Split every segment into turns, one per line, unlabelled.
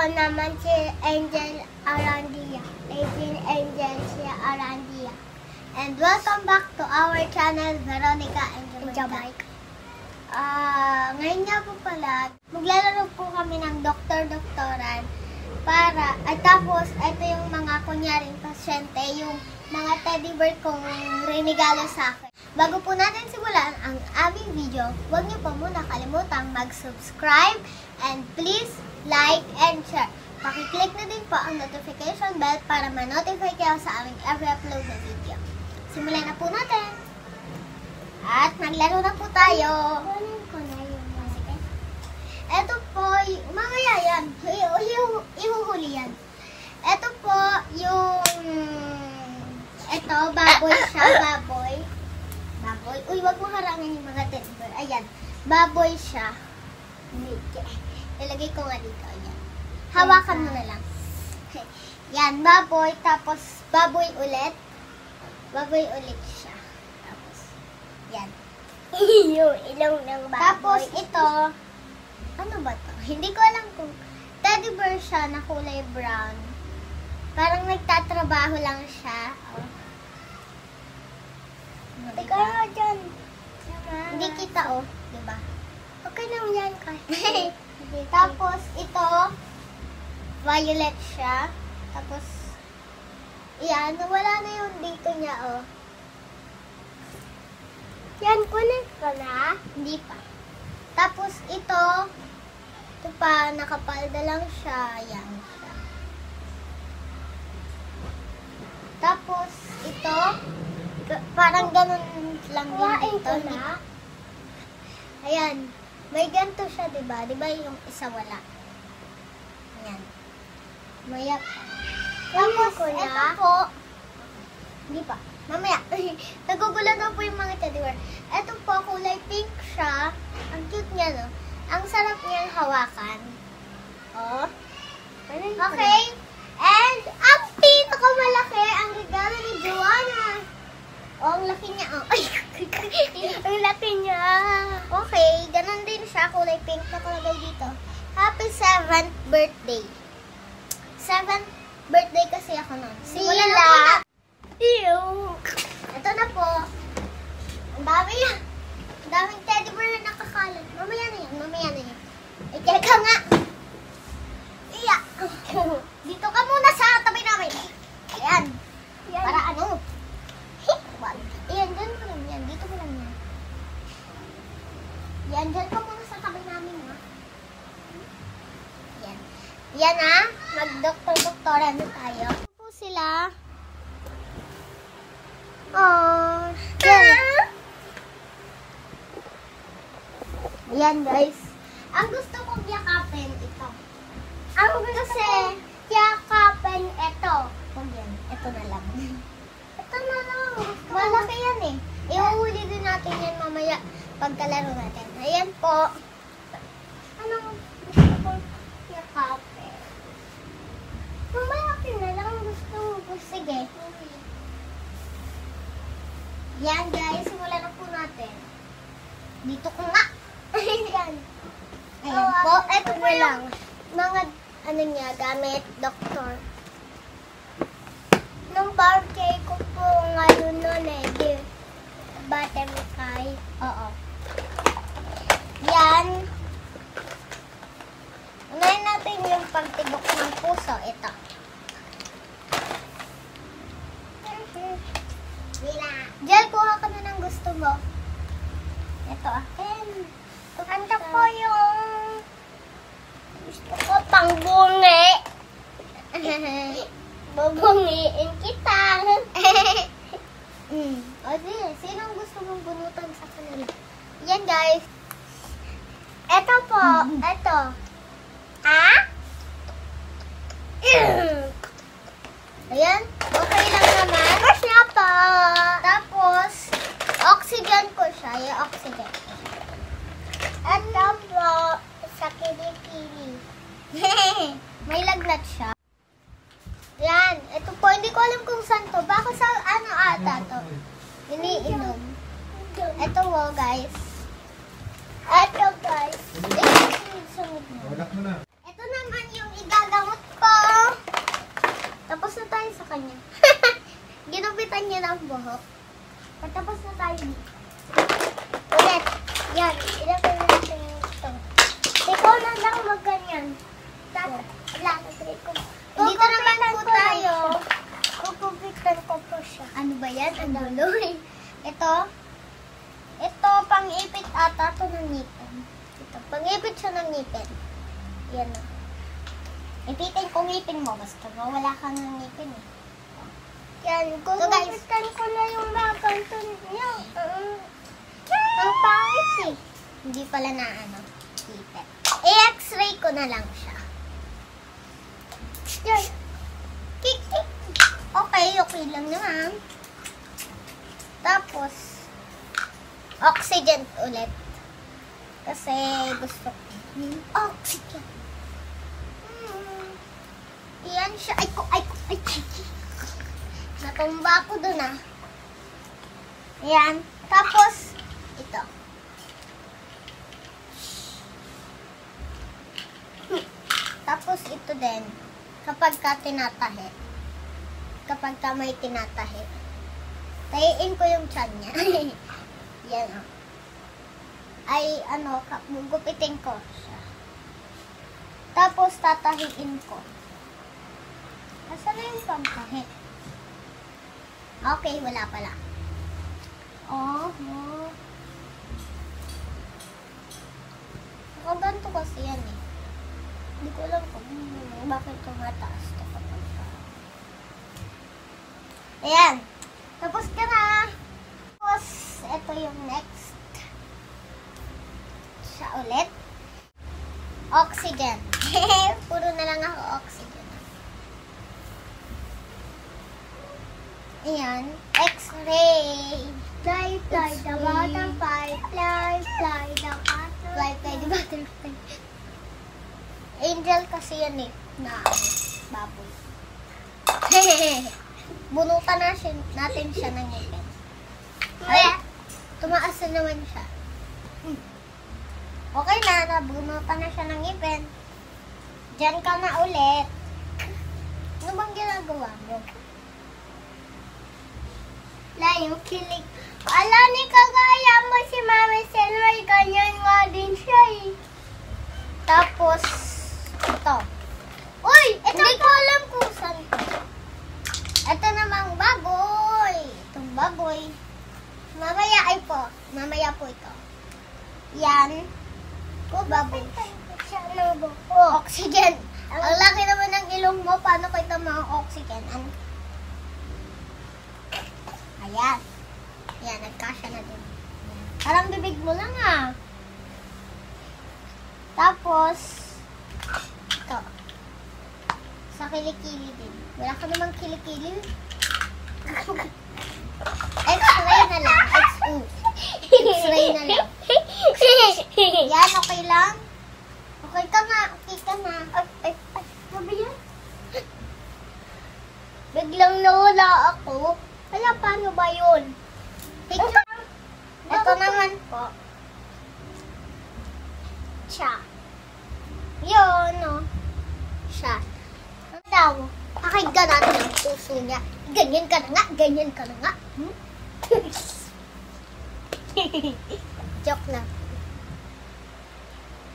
naman si Angel Arandia. Angel si Arandia. And welcome back to our channel, Veronica and Jamaica. Ngayon nga po pala, maglalaro po kami ng doktor-doktoran para, at tapos, ito yung mga kunyaring pasyente, yung mga teddy bear kong rinigalo sa akin. Bago po natin simulan ang aming video, huwag niyo po muna kalimutang mag-subscribe and please like and share. Pakiclick na din po ang notification bell para ma-notify kayo sa aming every upload na video. Simulan na po natin. At naglaro na po tayo. Ito po, mamaya yan. Ihuhuli yan. Ito po yung... Ito, baboy siya, baboy. Baboy. Uy, wag mo harangin yung mga teddy bear. Ayan, baboy siya. Ilagay ko nga dito. Ayan. Hawakan mo na lang. Okay. Yan, baboy. Tapos, baboy ulit. Baboy ulit siya. Tapos, yan. Yung ilong ng baboy. Tapos, ito, ano ba to? Hindi ko alam kung teddy bear siya na kulay brown. Parang nagtatrabaho lang siya. Oh. Teka nga dyan. Hindi kita, oh. Diba? Okay lang yan kasi. Tapos, ito, violet siya. Tapos, yan, wala na yung dito niya, oh. Yan, kunin ko na. Hindi pa. Tapos, ito pa, nakapalda lang siya. Yan siya. Tapos, ito, parang ganun lang din dito. Ayan. May ganito siya, diba? Diba yung isa wala? Ayan. Maya pa. Tapos, ito po. Hindi pa. Mamaya. Nagugulo na po yung mga teddy bear. Ito po, kulay pink siya. Ang cute niya, no? Ang sarap niyang hawakan. Oh. Okay. And, ang pinakamalaki, ang regalo ni Joanna. Oh, ang laki niya. Oh. Ay, ang laki niya. Okay, ganun din siya. Kulay pink na kalagay dito. Happy 7th birthday. 7th birthday kasi ako nun. Simulan na po na. Ito na po. Ang dami yan. Ang daming teddy bear na nakakalat. Mamaya na yan. Mamaya na yan. Ay, teka nga. Iya. Dito ka muna sa tabi namin. Ayan. Para ano? Ayan, dyan ko lang yan. Dito ko lang yan. Yan, dyan ka muna sa tabi namin, ha? Yan. Yan, ha? Mag-doktor-doktoran na tayo. Ito po sila. Oh. Yan, guys. Ang gusto kong yakapin, ito. Ang kasi, yakapin, ito. Huwag yan. Ito na lang. Ito na lang. Malaki yan eh. Ihuhuli din natin yan mamaya pagkalaro natin. Ayan po. Anong gusto kong yakapin? Mamaya na lang gusto ko. Sige. Yan guys, simulan na po natin. Dito ko nga. Ayan. Ayan po. Ito po lang. Mga ano niya, gamit, doktor. Nung birthday ko po ngayon nun eh. Butterfly. Oo. Yan. Unahin natin yung pagtibok ng puso. Ito. Diyan, kuha ka na ng gusto mo. Ito akin. Ito po yung gusto ko pangbungi. Bubungiin kita. O di, sinong gusto mong bunutan sa kanila? Yan guys. Ito po. Ito. Ah? Ayan. Okay lang naman. Tapos na po. Tapos, oxygen ko siya. Yung oxygen. Ito po. Sa kilikili. May lagnat siya. Yan. Ito po. Hindi ko alam kung saan to. Baka sa ano ata to. Iniinom. Ito po guys. Ito guys. Ito naman yung igagawa kanya ng buhok. Patapos na tayo dito. Ulit. Yan. Ilagay natin ito. Ikaw na lang magganyan. Lalagay ko. Dito naman po tayo. Kukupitan ko po siya. Ano ba yan? Ang duloy. Ito. Ito, pang-ipit ata. Ito ng ngipin. Ito. Pang-ipit siya ng ngipin. Yan o. Ipitin ko ngipin mo. Basta wala ka ng ngipin eh. Yan. Kukupitan ko na yung bakanto niya. Ang pangit eh. Hindi pala na ano. Ipit. I-x-ray ko na lang siya. Yan. Kik-kik. Okay lang naman. Tapos, oxygen ulit. Kasi gusto ko. Oxygen. Yan siya. Ay. Natumba ko dun ah. Yan. Tapos, ito. Tapos ito din. Kapag ka tinatahi. Kapag ka may tinatahi. Tahiin ko yung tiyan niya. Yan o. Ay, ano, gugupitin ko siya. Tapos, tatahiin ko. Asan na yung pantahi? Okay, wala pala. Oh. Nakaganto kasi yan eh. Hindi ko alam kung bakit tumataas ito kapag ka. Ayan. Tapos ka na. Tapos, ito yung next. Siya ulit. Oxygen. Puro na lang ako oxygen. Ayan. X-ray. Fly, the butterfly. Fly, the butterfly. Fly, the butterfly. Angel kasi yan eh. Na baboy. Bunutan natin siya ng ngipin. Ay, tumaas na naman siya. Okay na, nabunutan na siya ng ngipin. Diyan ka na ulit. Ano bang ginagawa mo? Yung kilig. Ala ni kagaya mo si Mami Selma, ganyan nga din siya eh. Tapos, ito. Uy! Hindi ko alam kung saan ito. Ito namang baboy. Itong baboy. Mamaya po ito. Yan. Baboy. Oxygen. Ang laki naman ng ilong mo. Paano kita mga oxygen? Ayan. Yan, nagkasya na din. Parang bibig mo lang ah. Tapos, ito. Sa kilikili din. Wala ka namang kilikili. X-ray na lang. X-ray na lang. Yan, okay lang? Okay ka na. Ay, sabi yan? Biglang nawala ako. Wala, paano ba yun? Ito naman po. Siya. Yun, no? Siya. Ano daw? Pakinggan natin ang puso niya. Ganyan ka na nga. Joke lang.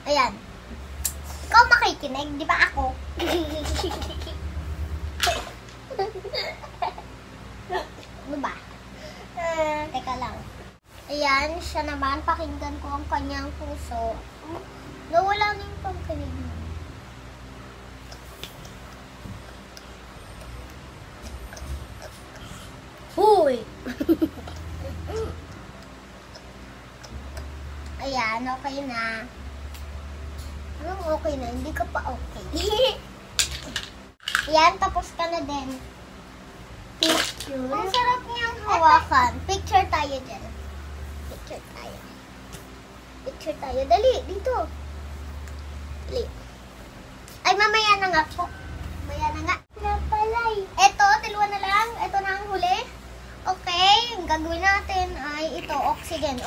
Ayan. Ikaw makikinig, di ba ako? Ano ba? Teka lang. Ayan, siya naman. Pakinggan ko ang kanyang puso. Nawala na yung pangkinig mo. Huy! Ayan, okay na. Anong okay na? Hindi ka pa okay. Ayan, tapos ka na din. Picture. Ang sarap niyang hawakan. Picture tayo dyan. Picture tayo. Dali, dito. Dali. Ay, mamaya na nga po. Napalay. Ito, dalawa na lang. Ito na ang huli. Okay, ang gagawin natin ay ito, oxygen.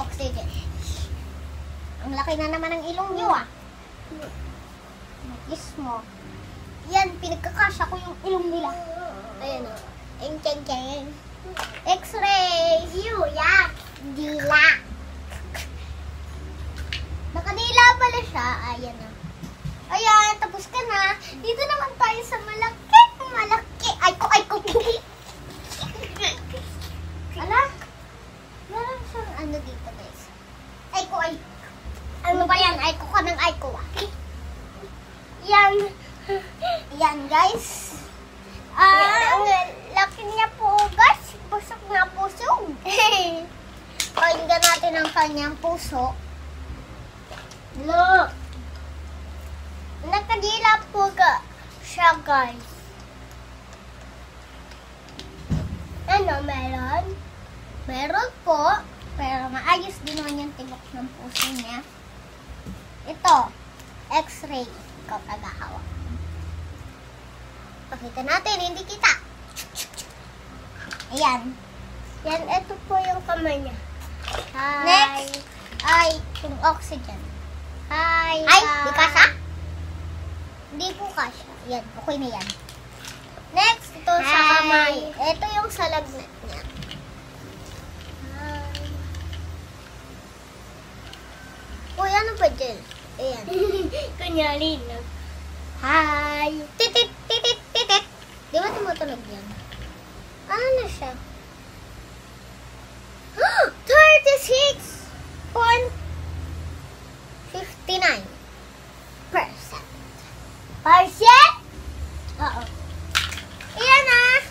Ang laki na naman ng ilong niyo ah. Kiss mo. Yan, pinagkakasya ko yung ilong nila. Ayan o. Ang X-ray. Yuyak. Dila. Nakadila pala siya. Ayan na. Ayan, tapos ka na. Dito naman tayo sa malaki. Malaki. Ay ko. Ala? Meron siyang ano dito, guys. Ay ko. Ano ba yan? Ay ko ka ng ay ko. Yan. Yan, guys. Ang laki niya po, guys. Pusok na pusog. Pakinggan natin ang kanyang puso. Look. Nakadila po siya, guys. Ano, meron? Meron po. Pero maayos din naman yung tibok ng puso niya. Ito. X-ray. Ikaw tagahawak. Pakita natin, hindi kita. Ayan. Yan, ito po yung kamay niya. Hi. Next, ay, yung oxygen. Hi. Ay, di kasha? Hindi po kasha. Yan, okay na yan. Next, ito sa kamay. Ito yung sa lagnat niya. Hi. Uy, ano ba dyan? Ayan. Kunyari na. Hi. Titit. Di ba tumutunog yan? Ano na siya? 36.59%. Oo. Iyan na.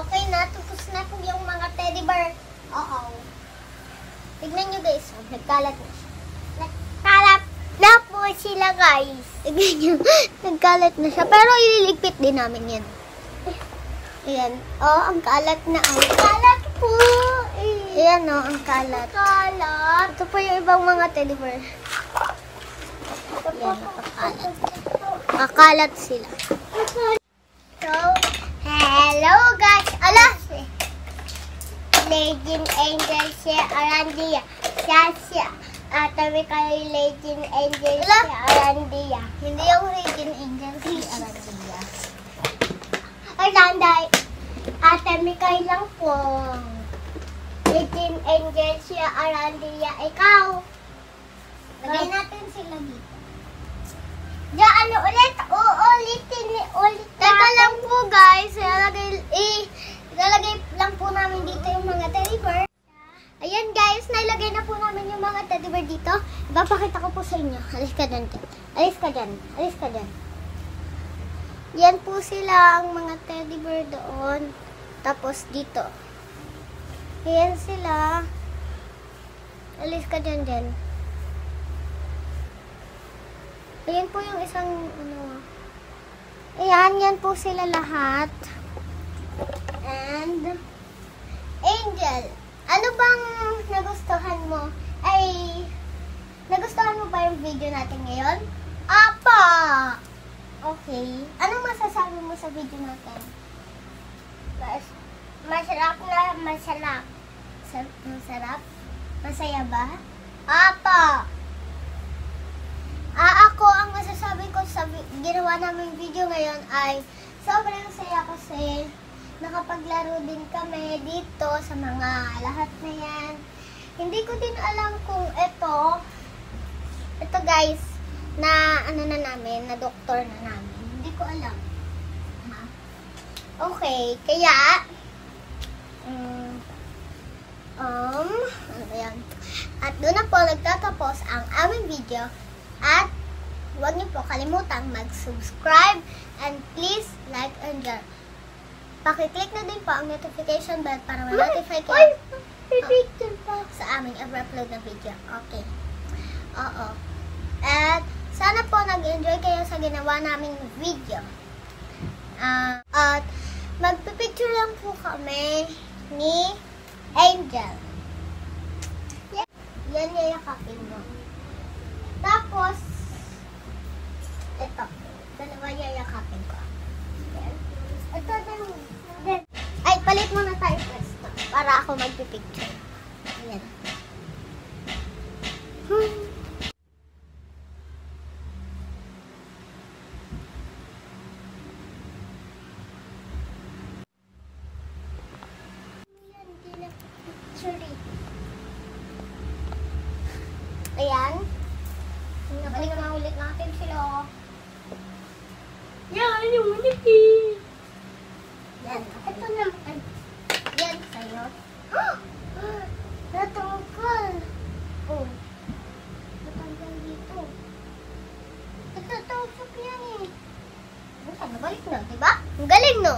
Okay na. Tapos na po yung mga teddy bear. Oo. Tignan nyo guys. Nagkalat na siya. Nagkalat na po sila guys. Tignan nyo. Nagkalat na siya. Pero ililigpit din namin yan. Ayan. Oh, ang kalat na. Ang kalat po. Ayan o, ang kalat. Kalat. Ito po yung ibang mga teddy bear. Ayan, nakakalat. Nakakalat sila. So, hello guys. Ala! Legend Angel si Arandia. Siya. Atabi kayo Legend Angel si Arandia. Hindi yung Legend Angel si Arandia. Aranday. Atabi kayo lang po. Legend Angel si Arandia. Ikaw. Lagay natin sila dito. Ano ulit? Uulitin. Teka lang po guys. Ilalagay lang po namin dito yung mga teddy bear. Ayan guys, nailagay na po namin yung mga teddy bear dito. Ipapakita ko po sa inyo. Alis ka dyan. Alis ka dyan. Yan po sila ang mga teddy bear doon. Tapos dito. Ayan sila. Alis ka dyan. Ayan po yung isang, ayan, yan po sila lahat. And, Angel, ano bang nagustuhan mo? Nagustuhan mo ba yung video natin ngayon? Apa! Okay. Anong masasabi mo sa video natin? Masarap na masarap. Masarap? Masaya ba? Apa! Ako, ang masasabi ko sa ginawa namin video ngayon ay sobrang saya kasi nakapaglaro din kami dito sa mga lahat na yan. Hindi ko din alam kung ito guys, na namin, na doktor na namin. Hindi ko alam. Okay, kaya, ano ba yan? At doon na po nagtatapos ang aming video. At huwag niyo po kalimutang mag-subscribe and please like and share. Pakiclick na din po ang notification bell para ma-notify kayo sa aming ever-upload na video. Okay. Oo. At sana po nag-enjoy kayo sa ginawa naming video. At magpipicture lang po kami ni Angel. Yan yayakapin mo. Tapos, ito. Dalawa yayakapin ko. Ito din. Ay, palit muna tayo pwesto para ako magpipicture. Ayan.
Ayaw mo manipis.
Yan. Ito naman. Yan sa'yo. Natanggal. Oh. Natanggal dito. Nagtatusok yan eh. Nabalik na, diba? Ang galing, no?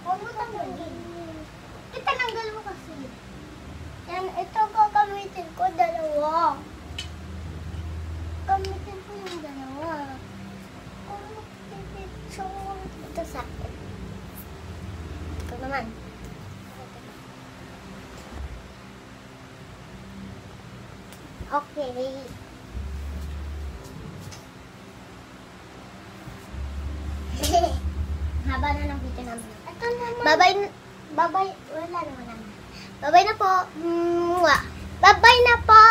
Huwag mo tanggalin. Itananggal mo kasi. Yan, ito gagamitin ko, dalawa. Gamitin ko yung dalawa. Ito sa akin. Ito naman. Okay. Haba na ng video namin. Ito naman. Babay. Wala naman naman. Babay na po. Mwah. Babay na po.